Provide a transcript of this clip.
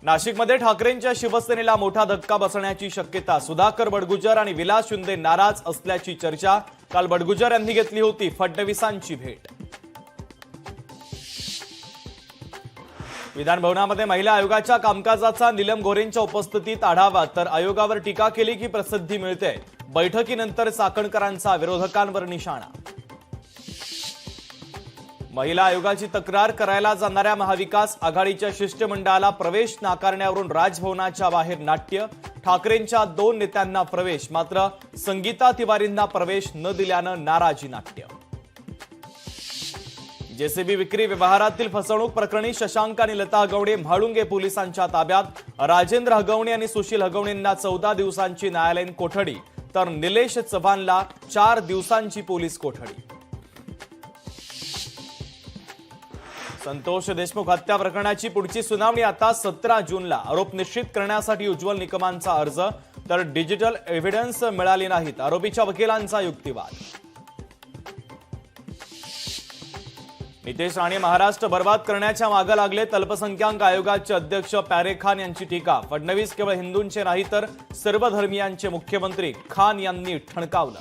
नाशिकमध्ये ठाकरेंच्या शिवसेनेला मोठा धक्का बसण्याची शक्यता। सुधाकर बडगुजर आणि विलास शिंदे नाराज असल्याची चर्चा। काल बडगुजर यांनी घेतली होती फडणवीसांची भेट। विधान भवनामध्ये महिला आयोगाच्या कामकाजाचा नीलम गोरेंच्या उपस्थितीत आढावा। तर आयोगावर टीका केली की प्रसिद्धी मिळते। बैठकीनंतर चाकणकरांचा विरोधकांवर निशाणा। महिला आयोगाची तक्रार करायला जाणाऱ्या महाविकास आघाडीच्या शिष्टमंडळाला प्रवेश नाकारण्यावरून राजभवनाच्या बाहेर नाट्य। ठाकरेंच्या 2 नेत्यांना प्रवेश, मात्र संगीता तिवारींना प्रवेश न दिल्यानं नाराजी नाट्य। जेसीबी विक्री व्यवहारातील फसवणूक प्रकरणी शशांक आणि लता हगवणे म्हाळुंगे पोलिसांच्या ताब्यात। राजेंद्र हगवणे आणि सुशील हगवणेंना 14 दिवसांची न्यायालयीन कोठडी, तर निलेश चव्हाणला 4 दिवसांची पोलीस कोठडी। संतोष देशमुख हत्या प्रकरणाची पुढची सुनावणी आता 17 जूनला। आरोप निश्चित करण्यासाठी उज्ज्वल निकमांचा अर्ज, तर डिजिटल एव्हिडन्स मिळाले नाहीत, आरोपीच्या वकिलांचा युक्तिवाद। नितेश राणे महाराष्ट्र बर्बाद करण्याच्या मागे लागले। अल्पसंख्याक आयोगाचे अध्यक्ष पॅरे खान यांची टीका। फडणवीस केवळ हिंदूंचे नाही तर सर्व धर्मियांचे मुख्यमंत्री, खान यांनी ठणकावलं।